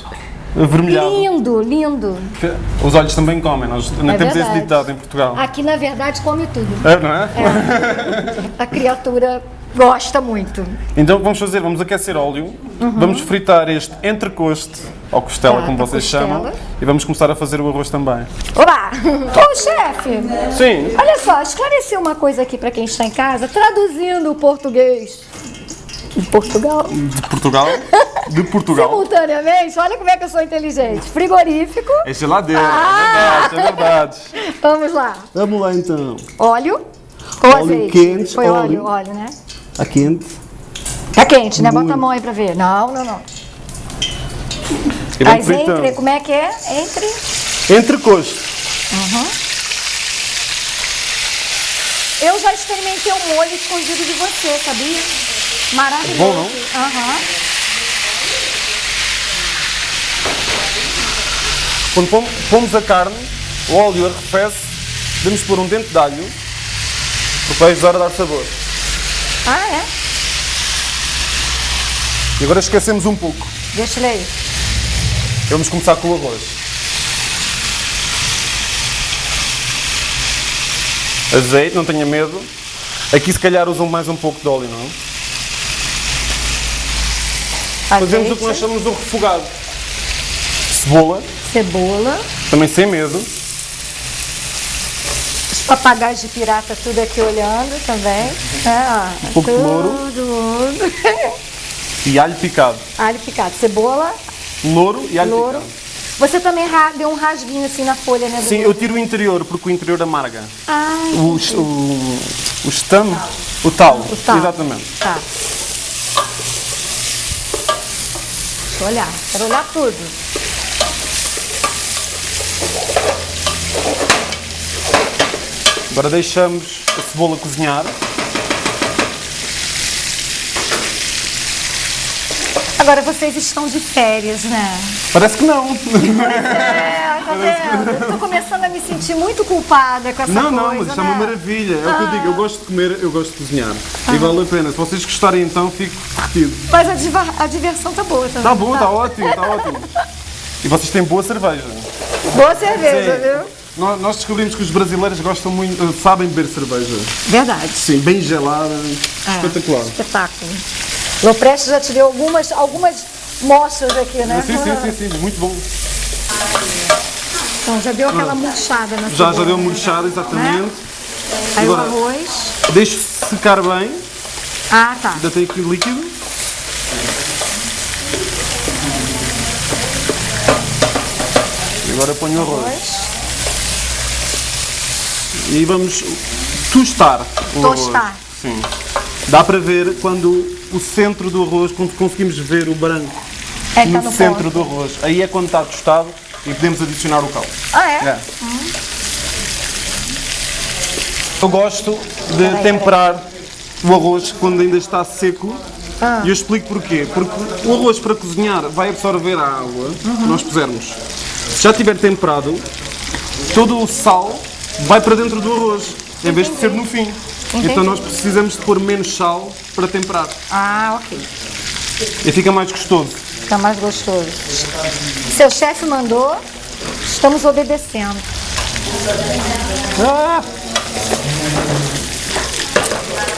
Speaker 9: avermelhado.
Speaker 1: Lindo, lindo.
Speaker 9: Os olhos também comem, nós não
Speaker 1: É
Speaker 9: temos esse
Speaker 1: verdade.
Speaker 9: ditado em Portugal.
Speaker 1: Aqui, na verdade, come tudo.
Speaker 9: É, não é?
Speaker 1: A criatura gosta muito.
Speaker 9: Então vamos fazer, vamos aquecer óleo, vamos fritar este entrecosto, ou costela,
Speaker 1: Tá,
Speaker 9: como
Speaker 1: tá,
Speaker 9: vocês
Speaker 1: costela.
Speaker 9: chamam, e vamos começar a fazer o arroz também.
Speaker 1: Olá! Ô, chefe!
Speaker 9: Sim.
Speaker 1: Olha só, esclarecer uma coisa aqui para quem está em casa, traduzindo o português de Portugal,
Speaker 9: De Portugal. De Portugal.
Speaker 1: simultaneamente, olha como é que eu sou inteligente. Frigorífico,
Speaker 9: É geladeira,
Speaker 1: Ah!
Speaker 9: é verdade.
Speaker 1: vamos lá.
Speaker 10: Vamos lá então.
Speaker 1: Óleo ou
Speaker 10: Óleo
Speaker 1: azeite?
Speaker 10: quente,
Speaker 1: Foi óleo,
Speaker 10: óleo.
Speaker 1: né?
Speaker 10: Tá quente.
Speaker 1: Tá quente, né? Bota
Speaker 10: Muito.
Speaker 1: a mão aí pra ver. Não, não, não.
Speaker 9: E vamos
Speaker 1: Mas
Speaker 9: fritando.
Speaker 1: entre, como é que é?
Speaker 9: Entrecosto.
Speaker 1: Eu já experimentei o molho escondido de você, sabia? Maravilhoso.
Speaker 9: Bom, não?
Speaker 1: Aham.
Speaker 9: Quando pomos a carne, o óleo arrefece, devemos pôr um dente de alho, porque vai ajudar a dar sabor.
Speaker 1: Ah, é?
Speaker 9: E agora esquecemos um pouco.
Speaker 1: Deixa ele aí.
Speaker 9: Vamos começar com o arroz. Azeite, não tenha medo. Aqui se calhar usam mais um pouco de óleo, não é? Fazemos o que nós chamamos do refogado. Cebola,
Speaker 1: Cebola.
Speaker 9: também sem medo.
Speaker 1: Os papagaios de pirata tudo aqui olhando também.
Speaker 9: Um pouco de louro.
Speaker 1: Tudo.
Speaker 9: E alho picado.
Speaker 1: Alho picado. Cebola,
Speaker 9: Louro e alho
Speaker 1: louro.
Speaker 9: picado.
Speaker 1: Você também deu um rasguinho assim na folha, né?
Speaker 9: Sim, eu tiro o interior, porque o interior amarga.
Speaker 1: Ai,
Speaker 9: O estame, o tal.
Speaker 1: O tal.
Speaker 9: Exatamente.
Speaker 1: tá. Deixa eu olhar. Quero olhar tudo.
Speaker 9: Agora deixamos a cebola cozinhar.
Speaker 1: Agora vocês estão de férias, né?
Speaker 9: Parece que não.
Speaker 1: É, tá vendo? Eu tô começando a me sentir muito culpada com essa coisa,
Speaker 9: Não, mas isto é uma
Speaker 1: né?
Speaker 9: maravilha. É o que eu digo, eu gosto de comer, eu gosto de cozinhar. E vale a pena. Se vocês gostarem então, fico repetido.
Speaker 1: Mas a diversão tá boa também.
Speaker 9: Tá bom, tá ótimo, tá ótimo. E vocês têm boa cerveja.
Speaker 1: Boa cerveja,
Speaker 9: Sim.
Speaker 1: viu?
Speaker 9: Nós descobrimos que os brasileiros gostam muito, sabem beber cerveja.
Speaker 1: Verdade.
Speaker 9: Sim, bem gelada, espetacular.
Speaker 1: Espetáculo. Lopreste já te deu algumas mostras aqui, né?
Speaker 9: Sim, muito bom.
Speaker 1: Então, já deu aquela murchada na
Speaker 9: Já
Speaker 1: cebola,
Speaker 9: deu
Speaker 1: né?
Speaker 9: murchada, exatamente.
Speaker 1: Aí
Speaker 9: Agora,
Speaker 1: o arroz.
Speaker 9: deixo secar bem,
Speaker 1: Ah, tá.
Speaker 9: ainda tem aqui o líquido. E agora ponho o arroz. E vamos tostar o
Speaker 1: Tostar.
Speaker 9: arroz. Sim. Dá para ver quando o centro do arroz, quando conseguimos ver o branco
Speaker 1: É,
Speaker 9: no
Speaker 1: tá no
Speaker 9: centro
Speaker 1: ponto.
Speaker 9: do arroz. Aí é quando está tostado e podemos adicionar o caldo.
Speaker 1: Ah, é?
Speaker 9: É. Eu gosto de temperar o arroz quando ainda está seco. E eu explico porquê. Porque o arroz, para cozinhar, vai absorver a água que nós pusermos. Se já estiver temperado, todo o sal vai para dentro do arroz, em vez de ser no fim. Então nós precisamos de pôr menos sal para temperar.
Speaker 1: Ah, ok.
Speaker 9: E fica mais gostoso.
Speaker 1: Fica mais gostoso. Seu chefe mandou, estamos obedecendo.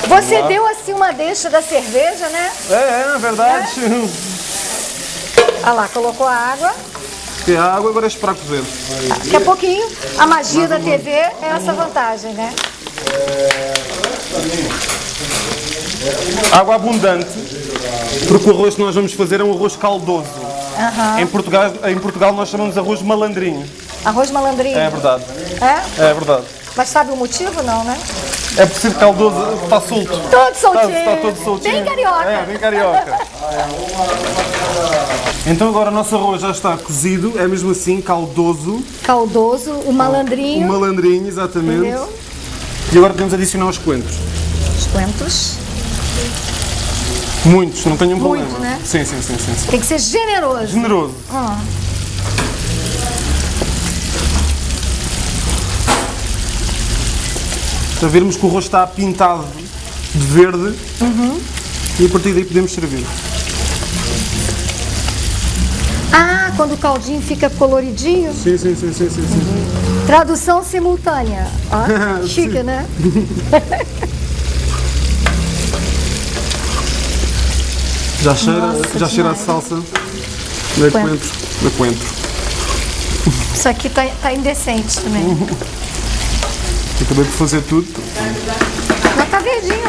Speaker 1: Você deu assim uma deixa da cerveja, né?
Speaker 9: É verdade.
Speaker 1: Olha lá, colocou a água.
Speaker 9: Tem água, agora é esperar cozer.
Speaker 1: Daqui a pouquinho, a magia da TV é essa vantagem, né?
Speaker 9: Água abundante, porque o arroz que nós vamos fazer é um arroz caldoso. Em Portugal nós chamamos arroz malandrinho.
Speaker 1: Arroz malandrinho.
Speaker 9: É verdade.
Speaker 1: É?
Speaker 9: É verdade.
Speaker 1: Mas sabe o motivo, não, né?
Speaker 9: É por ser caldoso, está solto.
Speaker 1: Todo soltinho.
Speaker 9: Está todo soltinho.
Speaker 1: Bem carioca.
Speaker 9: É, bem carioca. Então agora o nosso arroz já está cozido, é mesmo assim, caldoso.
Speaker 1: Caldoso, o malandrinho.
Speaker 9: O malandrinho, exatamente.
Speaker 1: Entendeu?
Speaker 9: E agora podemos adicionar os coentros.
Speaker 1: Os coentros.
Speaker 9: Muitos, não tenham problema.
Speaker 1: Muito, né?
Speaker 9: Sim.
Speaker 1: Tem que ser generoso.
Speaker 9: Generoso. Para vermos que o arroz está pintado de verde e a partir daí podemos servir.
Speaker 1: Ah, quando o caldinho fica coloridinho.
Speaker 9: Sim.
Speaker 1: Tradução simultânea. Ó, chique, né?
Speaker 9: Já cheira a salsa da coentro.
Speaker 1: Isso aqui tá indecente também.
Speaker 9: Acabei por fazer tudo.
Speaker 1: Mas tá verdinho,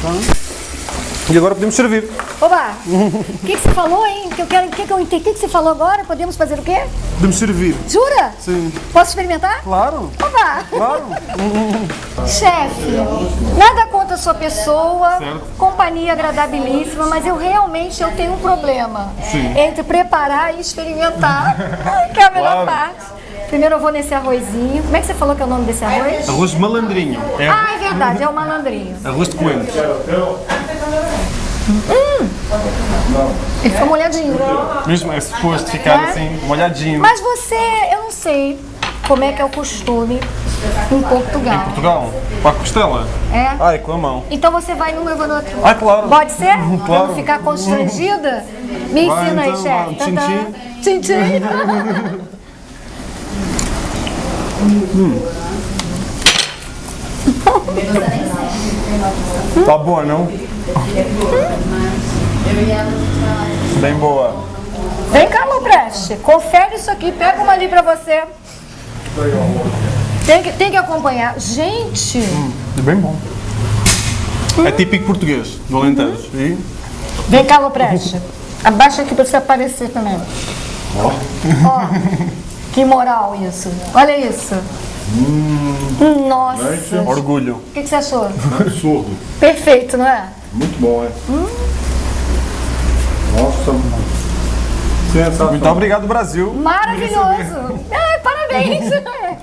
Speaker 1: ó.
Speaker 9: E agora podemos servir.
Speaker 1: Oba! O que você falou, hein? Que eu entendi. O que você falou agora? Podemos fazer o quê?
Speaker 9: Podemos servir.
Speaker 1: Jura?
Speaker 9: Sim.
Speaker 1: Posso experimentar?
Speaker 9: Claro.
Speaker 1: Oba!
Speaker 9: Claro.
Speaker 1: Chefe, nada contra a sua pessoa,
Speaker 9: Certo.
Speaker 1: companhia agradabilíssima, mas eu tenho um problema entre preparar e experimentar, que é a melhor
Speaker 9: Claro.
Speaker 1: parte. Primeiro eu vou nesse arrozinho. Como é que você falou que é o nome desse arroz?
Speaker 9: Arroz de malandrinho. É
Speaker 1: Ah, é verdade, é o malandrinho.
Speaker 9: arroz de coentros.
Speaker 1: Ele ficou molhadinho.
Speaker 9: Mesmo é suposto ficar assim, molhadinho.
Speaker 1: Mas você, eu não sei como é que é o costume em Portugal.
Speaker 9: Portugal, com a costela.
Speaker 1: É?
Speaker 9: Ai, com a mão.
Speaker 1: Então você vai num levando outro.
Speaker 9: Ah, claro.
Speaker 1: Pode ser? Pra
Speaker 9: Claro.
Speaker 1: não ficar constrangida? Me
Speaker 9: Vai,
Speaker 1: ensina aí,
Speaker 9: então,
Speaker 1: chefe.
Speaker 9: vai. Tchim,
Speaker 1: Tchim, tchim.
Speaker 9: Tá boa, não? Bem boa.
Speaker 1: Vem cá, Lopreste. Confere isso aqui. Pega uma ali pra você. Tem que acompanhar. Gente!
Speaker 9: É bem bom. É típico português, do Alentejo. E
Speaker 1: Vem cá, Lopreste. Abaixa aqui pra você aparecer também. Ó, que moral isso. Olha isso. Nossa.
Speaker 9: orgulho.
Speaker 1: O que você achou?
Speaker 2: Absurdo.
Speaker 1: Perfeito, não é?
Speaker 2: Muito bom, é? Nossa, sensacional.
Speaker 9: Muito obrigado, Brasil.
Speaker 1: Maravilhoso! Ai, parabéns!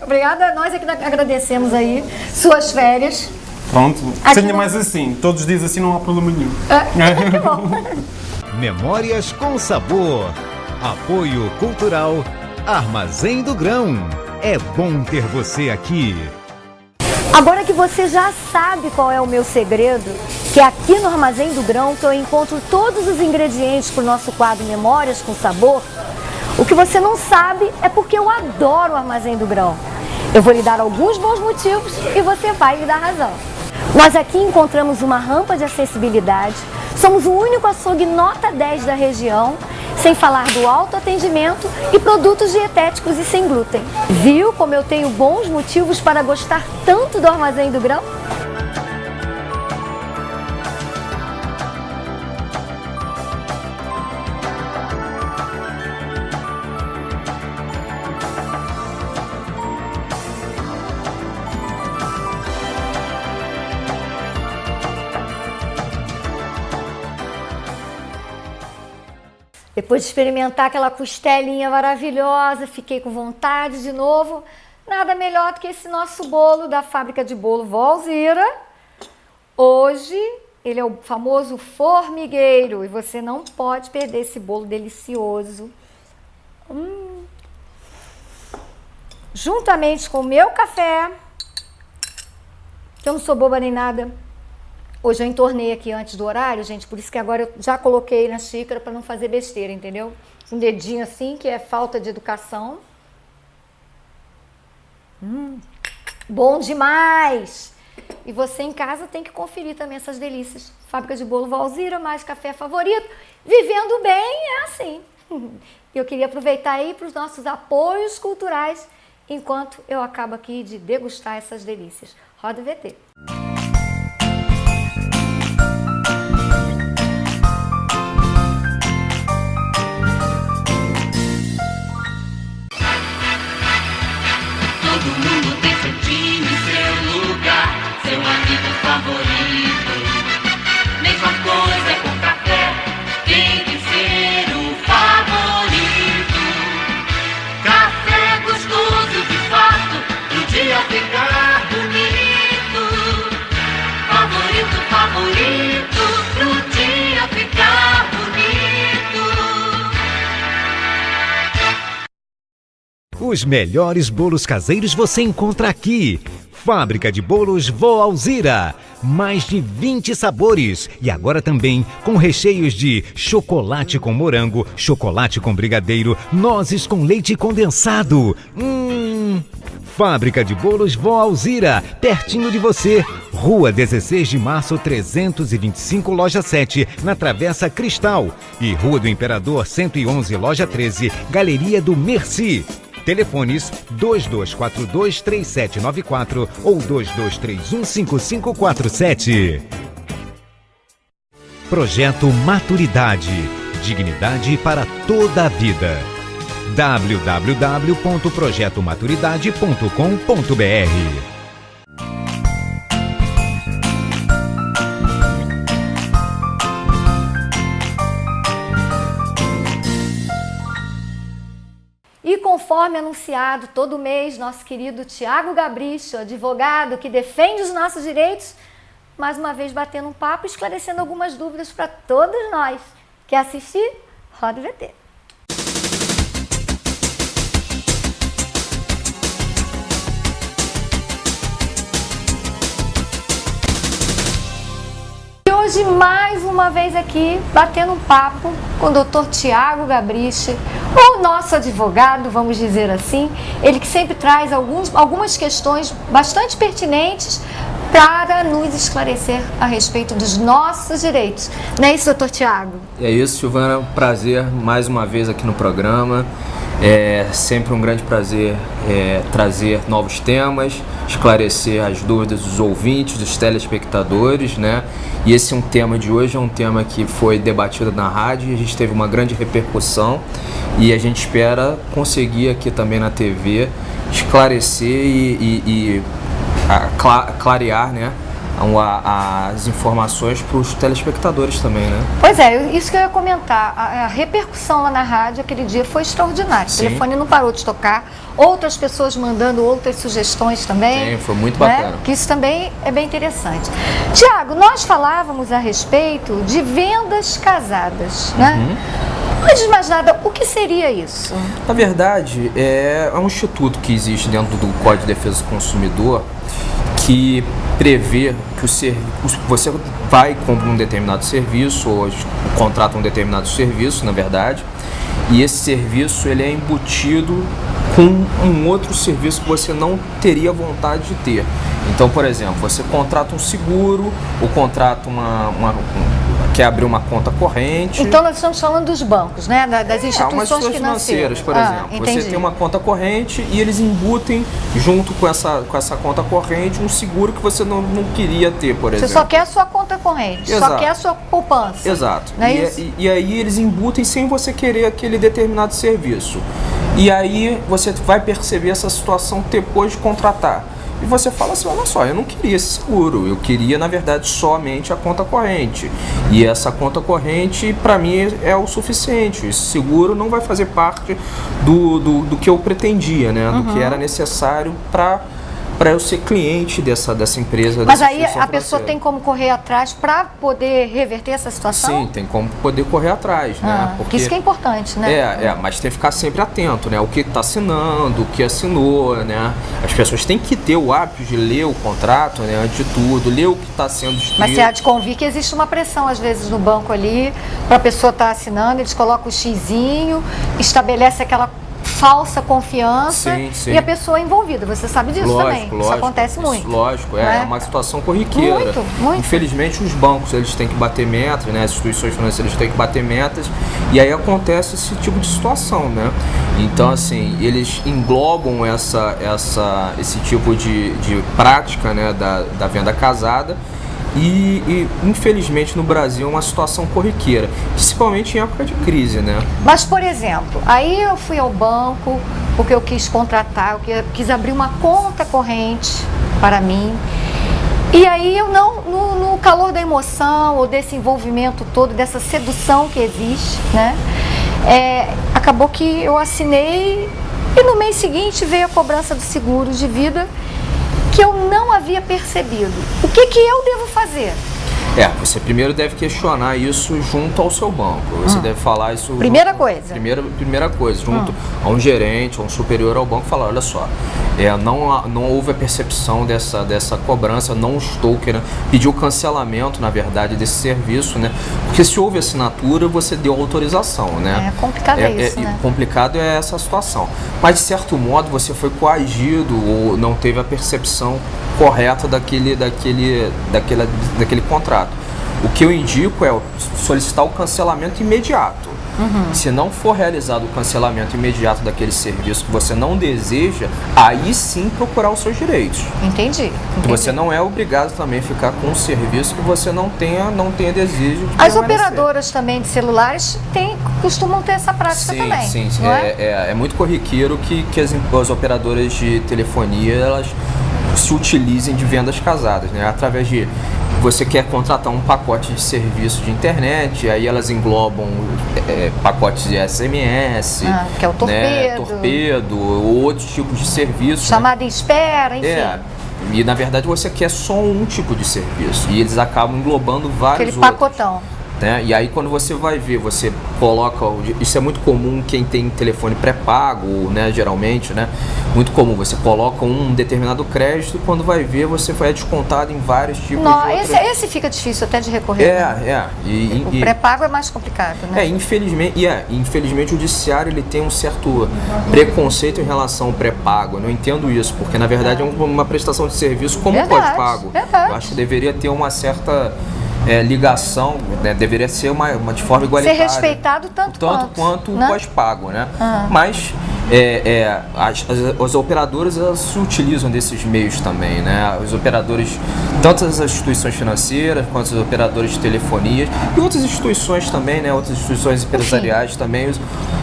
Speaker 1: Obrigada, nós é que agradecemos aí suas férias.
Speaker 9: Pronto.
Speaker 1: Aqui
Speaker 9: Seja
Speaker 1: não-
Speaker 9: mais assim. Todos os dias assim não há problema nenhum.
Speaker 1: Que bom.
Speaker 3: Memórias com Sabor. Apoio Cultural Armazém do Grão. É bom ter você aqui.
Speaker 1: Agora que você já sabe qual é o meu segredo, que é aqui no Armazém do Grão que eu encontro todos os ingredientes para o nosso quadro Memórias com Sabor, o que você não sabe é porque eu adoro o Armazém do Grão. Eu vou lhe dar alguns bons motivos e você vai me dar razão. Nós aqui encontramos uma rampa de acessibilidade, somos o único açougue nota 10 da região, sem falar do autoatendimento e produtos dietéticos e sem glúten. Viu como eu tenho bons motivos para gostar tanto do Armazém do Grão? Depois de experimentar aquela costelinha maravilhosa, fiquei com vontade de novo. Nada melhor do que esse nosso bolo da fábrica de bolo Vó Alzira. Hoje, ele é o famoso formigueiro e você não pode perder esse bolo delicioso. Juntamente com o meu café, que eu não sou boba nem nada. Hoje eu entornei aqui antes do horário, gente, por isso que agora eu já coloquei na xícara para não fazer besteira, entendeu? Um dedinho assim, que é falta de educação. Bom demais! E você em casa tem que conferir também essas delícias. Fábrica de bolo Vó Alzira, mais café favorito. Vivendo bem é assim. Eu queria aproveitar aí para os nossos apoios culturais, enquanto eu acabo aqui de degustar essas delícias. Roda o VT.
Speaker 10: Todo mundo tem seu time, seu lugar, seu amigo favorito. Mesma coisa com café, tem que ser o favorito. Café gostoso de fato, pro dia ficar bonito. Favorito, favorito, pro dia ficar bonito.
Speaker 3: Os melhores bolos caseiros você encontra aqui. Fábrica de Bolos Vó Alzira. Mais de 20 sabores. E agora também com recheios de chocolate com morango, chocolate com brigadeiro, nozes com leite condensado. Fábrica de Bolos Vó Alzira, pertinho de você. Rua 16 de Março 325, Loja 7, na Travessa Cristal. E Rua do Imperador 111, Loja 13, Galeria do Merci. Telefones 2242-3794 ou 2231-5547. Projeto Maturidade. Dignidade para toda a vida. www.projetomaturidade.com.br
Speaker 1: conforme anunciado todo mês, nosso querido Tiago Gabricho, advogado que defende os nossos direitos, mais uma vez batendo um papo, esclarecendo algumas dúvidas para todos nós. Quer assistir? Roda o VT. Hoje, mais uma vez aqui, batendo um papo com o Dr. Tiago Gabricho, o nosso advogado, vamos dizer assim, ele que sempre traz algumas questões bastante pertinentes para nos esclarecer a respeito dos nossos direitos. Não é isso, doutor Tiago?
Speaker 11: É isso, Silvana, um prazer mais uma vez aqui no programa. É sempre um grande prazer trazer novos temas, esclarecer as dúvidas dos ouvintes, dos telespectadores, né? E esse tema de hoje é um tema que foi debatido na rádio e a gente teve uma grande repercussão e a gente espera conseguir aqui também na TV esclarecer e clarear, né, as informações para os telespectadores também, né?
Speaker 1: Pois é, isso que eu ia comentar. A repercussão lá na rádio aquele dia foi extraordinária. O telefone não parou de tocar, outras pessoas mandando outras sugestões também.
Speaker 11: Sim, foi muito bacana.
Speaker 1: Né? Que isso também é bem interessante. Tiago, nós falávamos a respeito de vendas casadas, né? Antes de mais nada, o que seria isso?
Speaker 11: Na verdade, é um instituto que existe dentro do Código de Defesa do Consumidor que prevê que você vai e compra um determinado serviço ou contrata um determinado serviço, na verdade, e esse serviço ele é embutido com um outro serviço que você não teria vontade de ter. Então, por exemplo, você contrata um seguro ou contrata quer abrir uma conta corrente.
Speaker 1: Então nós estamos falando dos bancos, né? Das instituições financeiras,
Speaker 11: por exemplo.
Speaker 1: Entendi.
Speaker 11: Você tem uma conta corrente e eles embutem junto com essa conta corrente um seguro que você não queria ter, por exemplo.
Speaker 1: Você só quer a sua conta corrente,
Speaker 11: Exato.
Speaker 1: Só quer a sua poupança.
Speaker 11: Exato.
Speaker 1: Não é isso?
Speaker 11: E aí eles embutem sem você querer aquele determinado serviço. E aí você vai perceber essa situação depois de contratar. E você fala assim, olha só, eu não queria esse seguro, eu queria, na verdade, somente a conta corrente. E essa conta corrente, para mim, é o suficiente. Esse seguro não vai fazer parte do que eu pretendia, né? Do que era necessário para eu ser cliente dessa empresa.
Speaker 1: Mas aí a pessoa tem como correr atrás para poder reverter essa situação?
Speaker 11: Sim, tem como poder correr atrás, né?
Speaker 1: Porque isso que é importante, né?
Speaker 11: Mas tem que ficar sempre atento, né? O que está assinando, o que assinou, né? As pessoas têm que ter o hábito de ler o contrato, né? Antes de tudo, ler o que está sendo escrito.
Speaker 1: Mas você há de convir que existe uma pressão, às vezes, no banco ali, para a pessoa estar assinando, eles colocam o xizinho, estabelece aquela falsa confiança e a pessoa é envolvida. Você sabe disso também. Isso acontece muito.
Speaker 11: Lógico, é uma situação corriqueira.
Speaker 1: Muito.
Speaker 11: Infelizmente, os bancos eles têm que bater metas, né? As instituições financeiras têm que bater metas e aí acontece esse tipo de situação, né? Então, assim, eles englobam esse tipo de prática, né? Da venda casada. E infelizmente no Brasil é uma situação corriqueira, principalmente em época de crise, né?
Speaker 1: Mas, por exemplo, aí eu fui ao banco porque eu quis contratar, eu quis abrir uma conta corrente para mim. E aí eu no calor da emoção ou desse envolvimento todo, dessa sedução que existe, né? Acabou que eu assinei e no mês seguinte veio a cobrança do seguro de vida que eu não havia percebido. O que eu devo fazer?
Speaker 11: Você primeiro deve questionar isso junto ao seu banco. Você deve falar isso...
Speaker 1: Primeira coisa,
Speaker 11: junto a um gerente, a um superior ao banco, falar, olha só, não houve a percepção dessa cobrança, não estou querendo pedir o cancelamento, na verdade, desse serviço, né? Porque se houve assinatura, você deu autorização, né?
Speaker 1: É complicado isso, né?
Speaker 11: Complicado é essa situação. Mas, de certo modo, você foi coagido ou não teve a percepção correta daquele contrato. O que eu indico é solicitar o cancelamento imediato. Se não for realizado o cancelamento imediato daquele serviço que você não deseja, aí sim procurar os seus direitos.
Speaker 1: Entendi.
Speaker 11: Você não é obrigado também a ficar com um serviço que você não tenha desejo de
Speaker 1: As operadoras também de celulares costumam ter essa prática também.
Speaker 11: Sim.
Speaker 1: É
Speaker 11: muito corriqueiro que as operadoras de telefonia elas se utilizem de vendas casadas, né? Através de você quer contratar um pacote de serviço de internet, aí elas englobam pacotes de SMS,
Speaker 1: que é o torpedo,
Speaker 11: torpedo, ou outros tipos de serviços.
Speaker 1: Chamada em espera, enfim.
Speaker 11: E na verdade você quer só um tipo de serviço e eles acabam englobando vários
Speaker 1: Aquele
Speaker 11: outros.
Speaker 1: pacotão.
Speaker 11: Né? E aí quando você vai ver, você coloca, isso é muito comum quem tem telefone pré-pago, né, geralmente, né? Muito comum, você coloca um determinado crédito e quando vai ver você vai descontado em vários tipos de outras...
Speaker 1: Esse fica difícil até de recorrer. O pré-pago é mais complicado, né?
Speaker 11: Infelizmente o judiciário ele tem um certo preconceito em relação ao pré-pago. Eu não entendo isso, porque na verdade é uma prestação de serviço como o pós-pago. Eu acho que deveria ter uma certa ligação, né? Deveria ser uma de forma igualitária.
Speaker 1: Ser respeitado tanto
Speaker 11: quanto
Speaker 1: né?
Speaker 11: o pós-pago, né? Mas as operadoras elas se utilizam desses meios também, né? Os operadores, tanto as instituições financeiras quanto os operadores de telefonia e outras instituições também, né? Outras instituições empresariais também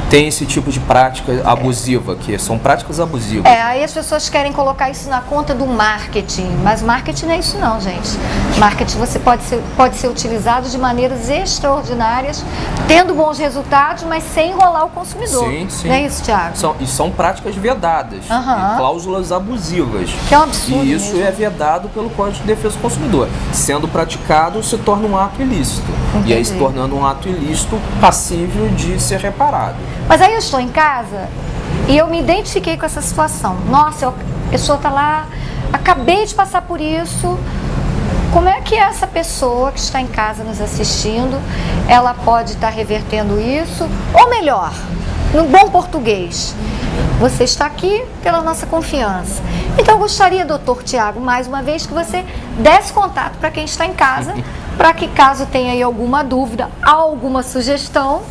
Speaker 11: têm esse tipo de prática abusiva, que são práticas abusivas.
Speaker 1: Aí as pessoas querem colocar isso na conta do marketing, mas marketing não é isso não, gente. Marketing você pode ser utilizado de maneiras extraordinárias, tendo bons resultados, mas sem enrolar o consumidor.
Speaker 11: Sim.
Speaker 1: Não é isso, Thiago?
Speaker 11: São práticas vedadas, e cláusulas abusivas.
Speaker 1: Que é um absurdo.
Speaker 11: E isso é vedado pelo Código de Defesa do Consumidor. Sendo praticado, se torna um ato ilícito.
Speaker 1: Entendi.
Speaker 11: E aí se tornando um ato ilícito passível de ser reparado.
Speaker 1: Mas aí eu estou em casa e eu me identifiquei com essa situação. Nossa, a pessoa está lá, acabei de passar por isso. Como é que essa pessoa que está em casa nos assistindo, ela pode estar revertendo isso? Ou melhor, no bom português, você está aqui pela nossa confiança. Então eu gostaria, doutor Tiago, mais uma vez, que você desse contato para quem está em casa, para que caso tenha aí alguma dúvida, alguma sugestão,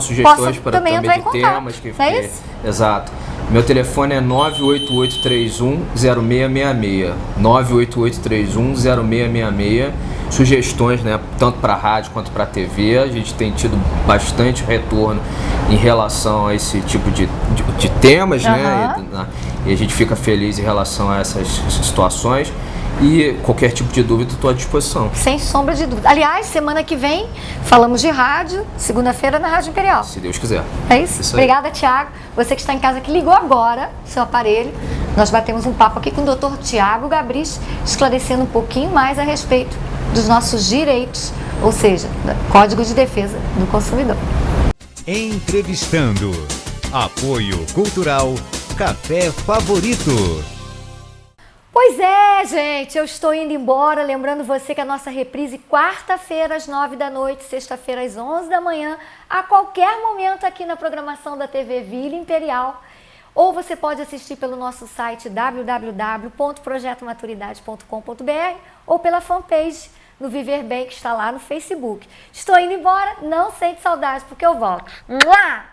Speaker 11: sugestões para também
Speaker 1: entrar em
Speaker 11: de temas que
Speaker 1: não é isso?
Speaker 11: Exato. Meu telefone é 98831-0666. 98831-0666. Sugestões, né, tanto para rádio quanto para TV. A gente tem tido bastante retorno em relação a esse tipo de temas, né? E a gente fica feliz em relação a essas situações. E qualquer tipo de dúvida, estou à disposição.
Speaker 1: Sem sombra de dúvida. Aliás, semana que vem, falamos de rádio, segunda-feira na Rádio Imperial.
Speaker 11: Se Deus quiser.
Speaker 1: É isso? Obrigada, Tiago. Você que está em casa, que ligou agora seu aparelho, nós batemos um papo aqui com o doutor Tiago Gabris, esclarecendo um pouquinho mais a respeito dos nossos direitos, ou seja, do Código de Defesa do Consumidor.
Speaker 3: Entrevistando. Apoio Cultural Café Favorito.
Speaker 1: Pois é, gente, eu estou indo embora, lembrando você que a nossa reprise quarta-feira às 9 da noite, sexta-feira às 11 da manhã, a qualquer momento aqui na programação da TV Vila Imperial, ou você pode assistir pelo nosso site www.projetomaturidade.com.br ou pela fanpage no Viver Bem, que está lá no Facebook. Estou indo embora, não sente saudade porque eu volto. Mua!